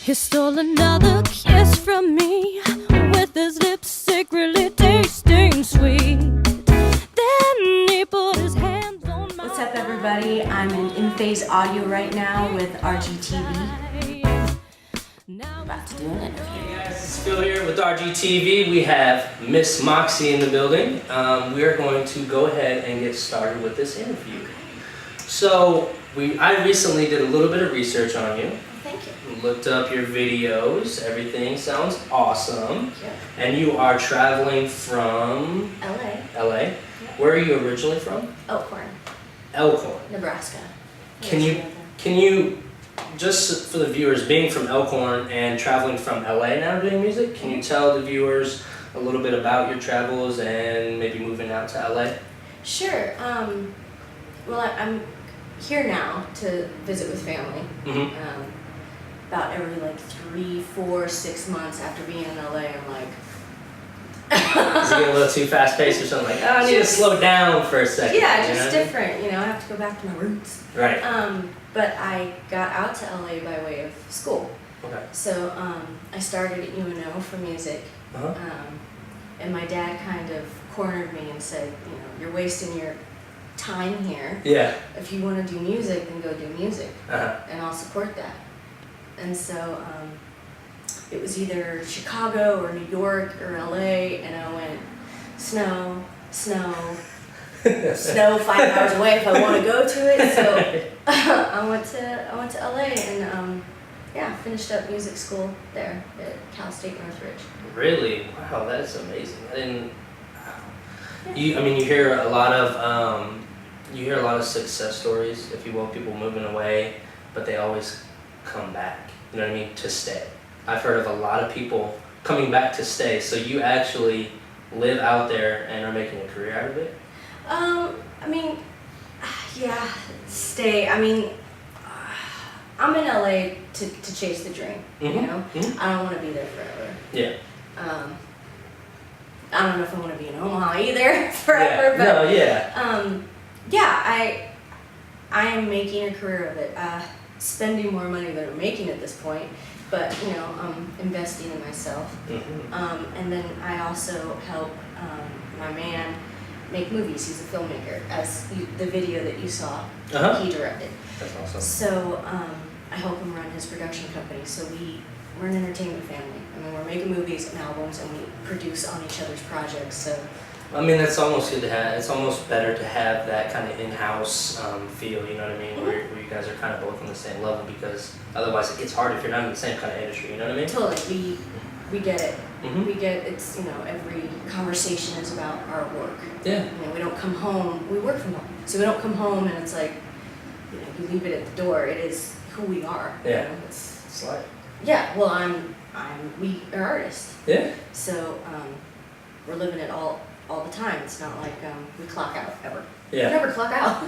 He stole another kiss from me, with his lips secretly tasting sweet. Then he put his hands on my... What's up, everybody? I'm in Inphase Audio right now with RGTV. About to do an interview. Hey guys, it's Phil here with RGTV. We have Miss Moxie in the building. We are going to go ahead and get started with this interview. So, I recently did a little bit of research on you. Thank you. Looked up your videos. Everything sounds awesome. Yeah. And you are traveling from LA. LA. Yeah. Where are you originally from? Elkhorn, Elkhorn. Nebraska. Can you just for the viewers, being from Elkhorn and traveling from LA now doing music, can you tell the viewers a little bit about your travels and maybe moving out to LA? Sure. Well, I'm here now to visit with family. Mm-hmm. About every 3, 4, 6 months after being in LA, I'm like... Is it getting a little too fast paced or something like, I need to slow down for a second? Yeah, just different, I have to go back to my roots. Right. But I got out to LA by way of school. Okay. So I started at UNO for music. Uh-huh. And my dad kind of cornered me and said, you're wasting your time here. Yeah. If you want to do music, then go do music. Uh-huh. And I'll support that. And so it was either Chicago or New York or LA, and I went snow, 5 hours away if I want to go to it. So I went to LA and finished up music school there at Cal State Northridge. Really? Wow, that's amazing. I didn't. You hear a lot of success stories, if you will, people moving away, but they always come back. You know what I mean? To stay. I've heard of a lot of people coming back to stay. So you actually live out there and are making a career out of it? Stay. I'm in LA to chase the dream, Mm-hmm. I don't want to be there forever. Yeah. I don't know if I want to be in Omaha either forever, I am making a career of it. Spending more money than I'm making at this point, but I'm investing in myself. Mm-hmm. And then I also help my man make movies. He's a filmmaker, as the video that you saw, Uh-huh. he directed. That's awesome. So I help him run his production company. So we're an entertainment family. We're making movies and albums, and we produce on each other's projects. So That's almost good to have. It's almost better to have that kind of in-house feel, you know what I mean? Mm-hmm. Where you guys are kind of both on the same level, because otherwise it gets hard if you're not in the same kind of industry, you know what I mean? totally, we get it. Mm-hmm. We get it's every conversation is about our work. Yeah. We don't come home. We work from home, so we don't come home and it's like you leave it at the door. It is who we are. Yeah. It's like. Yeah. Well, we are artists. Yeah. So we're living it all the time. It's not like we clock out ever. Yeah. We never clock out.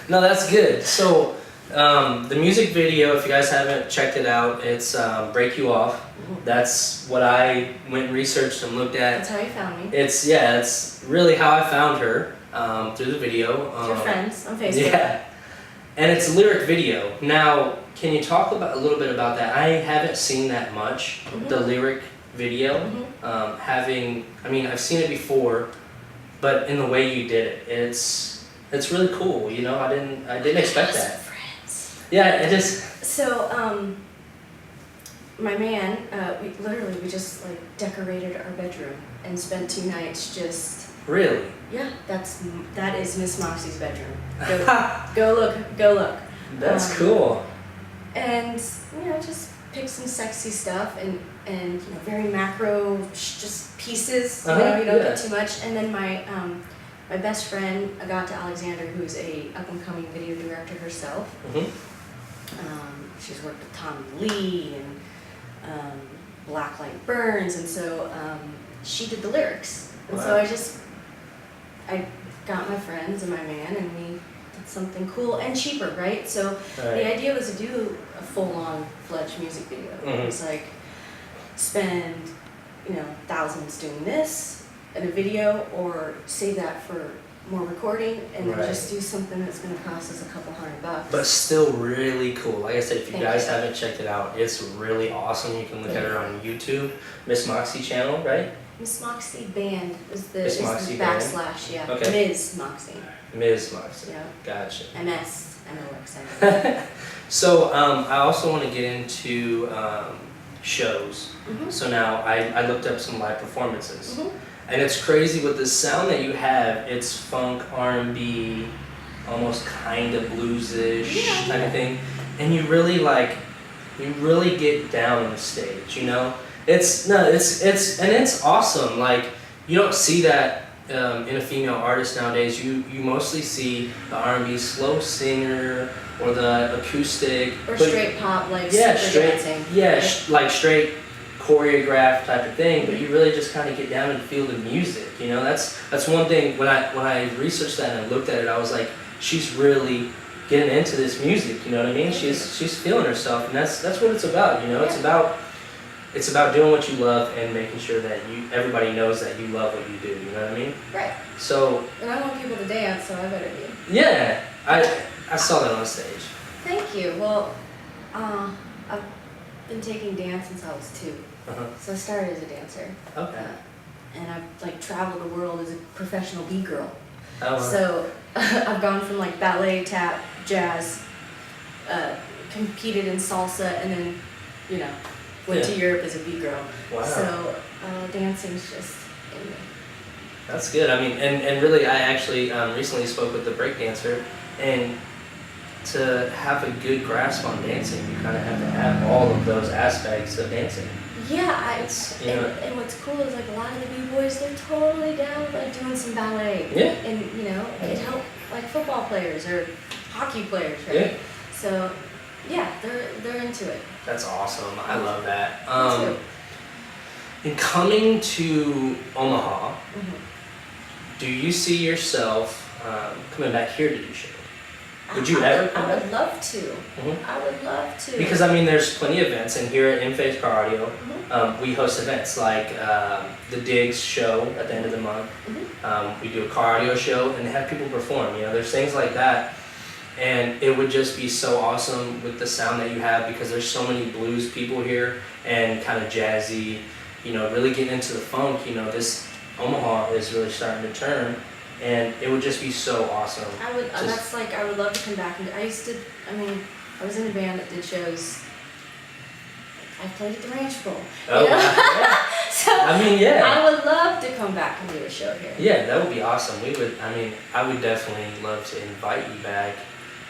No, that's good. So the music video, if you guys haven't checked it out, it's Break You Off. Mm-hmm. That's what I went and researched and looked at. That's how you found me. It's really how I found her, through the video. Your friends on Facebook. Yeah. And it's a lyric video. Now, can you talk a little bit about that? I haven't seen that much, Mm-hmm. the lyric video. Mm-hmm. I've seen it before, but in the way you did it, it's really cool. I didn't expect that. Friends. Yeah, it just. So, my man, we just decorated our bedroom and spent 2 nights just. Really? Yeah, that is Miss Moxie's bedroom. Go look. That's cool. And just pick some sexy stuff and very macro just pieces. You don't get too much. And then my best friend Agata Alexander, who's a up and coming video director herself. Mm-hmm. She's worked with Tommy Lee and Blacklight Burns, and so she did the lyrics. And so I got my friends and my man, and we did something cool and cheaper, right? So the idea was to do a full-on fledged music video. Mm-hmm. It was spend thousands doing this in a video, or save that for more recording, and then Right. just do something that's going to cost us a couple $100. But still really cool. Like I said, if you Thank guys you. haven't checked it out, it's really awesome. You can look at her on YouTube, Miss Moxie channel, right? Miss Moxie Band is the, Miss is Moxie the Band? backslash, yeah. Okay. Ms. Moxie. Ms. Moxie. Yeah. Gotcha. MS. MOX. So I also want to get into shows. Mhm. So now I looked up some live performances. Mhm. And it's crazy with the sound that you have. It's funk, R&B, almost kind of bluesish Yeah. kind of thing. And you really get down on the stage, you know? It's awesome. Like, you don't see that in a female artist nowadays. You mostly see the R&B slow singer or the acoustic. Or but- straight pop, like yeah, super straight, dancing. yeah, like straight choreographed type of thing, but you really just kind of get down and feel the music. You know, that's one thing. When I researched that and I looked at it, I was like, she's really getting into this music. You know what I mean? She's feeling herself, and that's what it's about. You know, it's about doing what you love and making sure that everybody knows that you love what you do. You know what I mean? Right. So And I want people to dance, so I better be. yeah, I saw that on stage. Thank you. Well, I've been taking dance since I was 2. Uh-huh. So I started as a dancer. Okay. And I've like traveled the world as a professional B-girl. Oh, wow. So I've gone from like ballet, tap, jazz, competed in salsa, and then, you know, went to Europe as a B-girl. Wow. So dancing's just in me. That's good. I mean, and really, I actually recently spoke with the breakdancer, and to have a good grasp on dancing, you kind of have to have all of those aspects of dancing. Yeah, You know. and what's cool is like a lot of the B-boys, they're totally down with like doing some ballet. Yeah. And you know, it helped like football players or hockey players, right? Yeah. So yeah, they're into it. That's awesome. I love that. Me too. In coming to Omaha, Mhm. do you see yourself coming back here to do shows? Would you ever come I back? would love to. Mhm. I would love to. Because I mean, there's plenty of events, and here at Inphase Car Audio, Mhm. we host events like the Digs show at the end of the month. Mhm. We do a car audio show, and have people perform. You know, there's things like that, and it would just be so awesome with the sound that you have, because there's so many blues people here and kind of jazzy. You know, really getting into the funk. You know, this Omaha is really starting to turn. And it would just be so awesome. I would. Just- That's like I would love to come back. And I used to. I mean, I was in a band that did shows. I played at the Ranch Bowl. Oh, you know? wow. So I mean, yeah. I would love to come back and do a show here. Yeah, that would be awesome. I would definitely love to invite you back.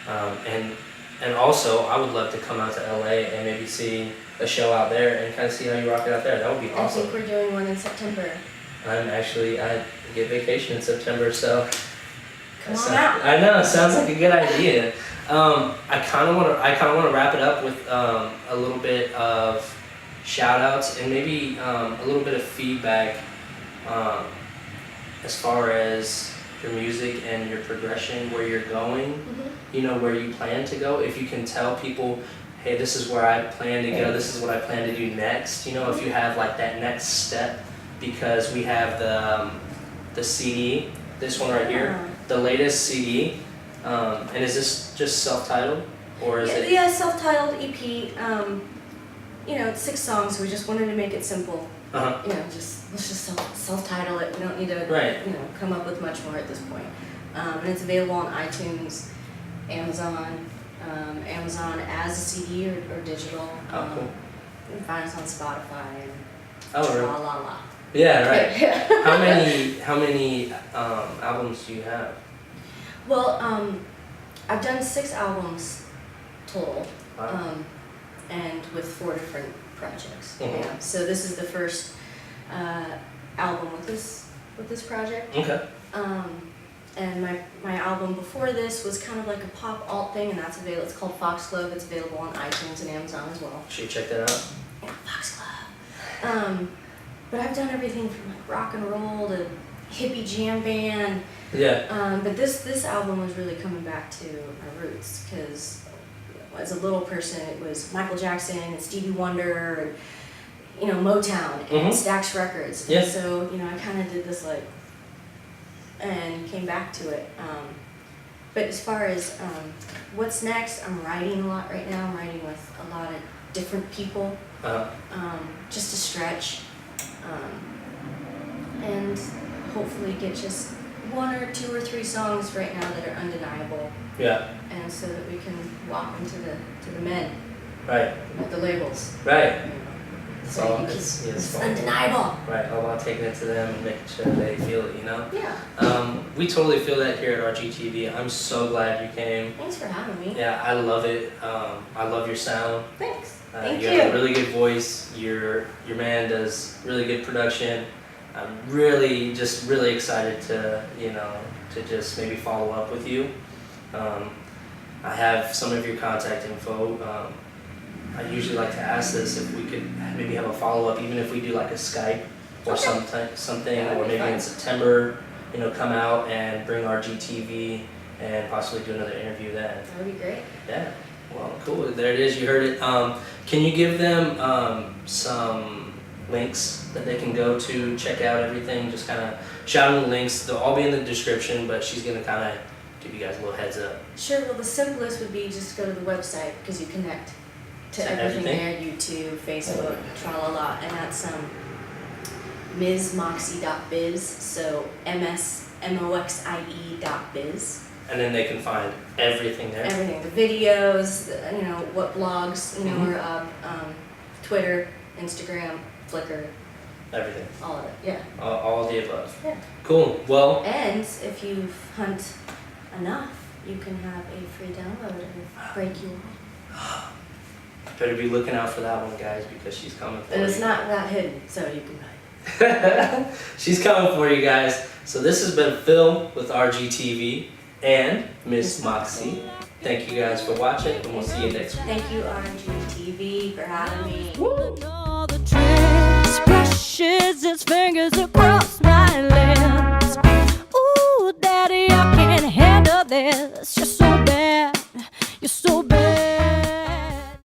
And also, I would love to come out to LA and maybe see a show out there and kind of see how you rock it out there. That would be I awesome. think we're doing one in September. I get vacation in September, so. Come that on out. I know, it sounds like a good idea. I kind of want to wrap it up with a little bit of shout outs and maybe a little bit of feedback as far as your music and your progression, where you're going, Mhm. you know, where you plan to go. If you can tell people, hey, this is where I plan to go, this is what I plan to do next, you know, if you have like that next step, because we have the CD, this one right here, the latest CD, and is this just self-titled, or is it? Yeah, self-titled EP. You know, it's 6 songs. We just wanted to make it simple. Uh-huh. You know, let's just self-title it. We don't need to, Right. you know, come up with much more at this point. And it's available on iTunes, Amazon, Amazon as a CD or digital. Oh, cool. You can find us on Spotify and Oh, really? la la la. Yeah, right. Yeah. How many albums do you have? Well, I've done 6 albums total. Wow. And with 4 different projects. Mhm. Yeah. So this is the first album with this project. Okay. And my album before this was kind of like a pop alt thing, and that's available. It's called Foxglove. It's available on iTunes and Amazon as well. Should you check that out? Yeah, Foxglove. But I've done everything from like rock and roll to hippie jam band. Yeah. But this album was really coming back to my roots, because as a little person, it was Michael Jackson and Stevie Wonder and, you know, Motown and Mhm. Stax Records. Yeah. And so, you know, I kind of did this like, and came back to it. But as far as what's next, I'm writing a lot right now. I'm writing with a lot of different people, just to stretch, and hopefully get just 1 or 2 or 3 songs right now that are undeniable. Yeah. And so that we can walk into the men. Right. At the labels. Right. So it's undeniable. Right, all about taking it to them and making sure they feel it, you know? Yeah. We totally feel that here at RGTV. I'm so glad you came. Thanks for having me. Yeah, I love it. I love your sound. Thanks. Thank you. Have a really good voice. Your man does really good production. I'm really excited to, to just maybe follow up with you. I have some of your contact info. I usually like to ask this if we could maybe have a follow-up, even if we do like a Skype or something, or maybe in September, come out and bring RGTV and possibly do another interview then. That would be great. Yeah, well, cool. There it is. You heard it. Can you give them some links that they can go to check out everything? Just kind of shout them the links. They'll all be in the description, but she's going to kind of give you guys a little heads up. Sure. Well, the simplest would be just go to the website because you connect to everything there, YouTube, Facebook, tra-la-la, and that's MsMoxie.biz, so MsMoxie.biz. And then they can find everything there. Everything, the videos, what blogs, are up, Twitter, Instagram, Flickr. Everything. All of it, yeah. All of the above. Yeah. Cool, well. And if you hunt enough, you can have a free download of Break You Off. Better be looking out for that one, guys, because she's coming for you. And it's not that hidden, so you can buy it. She's coming for you guys. So this has been Phil with RGTV and Miss Moxie. Thank you guys for watching, and we'll see you next week. Thank you, RGTV, for having me. Woo! The trance brushes its fingers across my lips. Ooh, daddy, I can't handle this. Just so bad.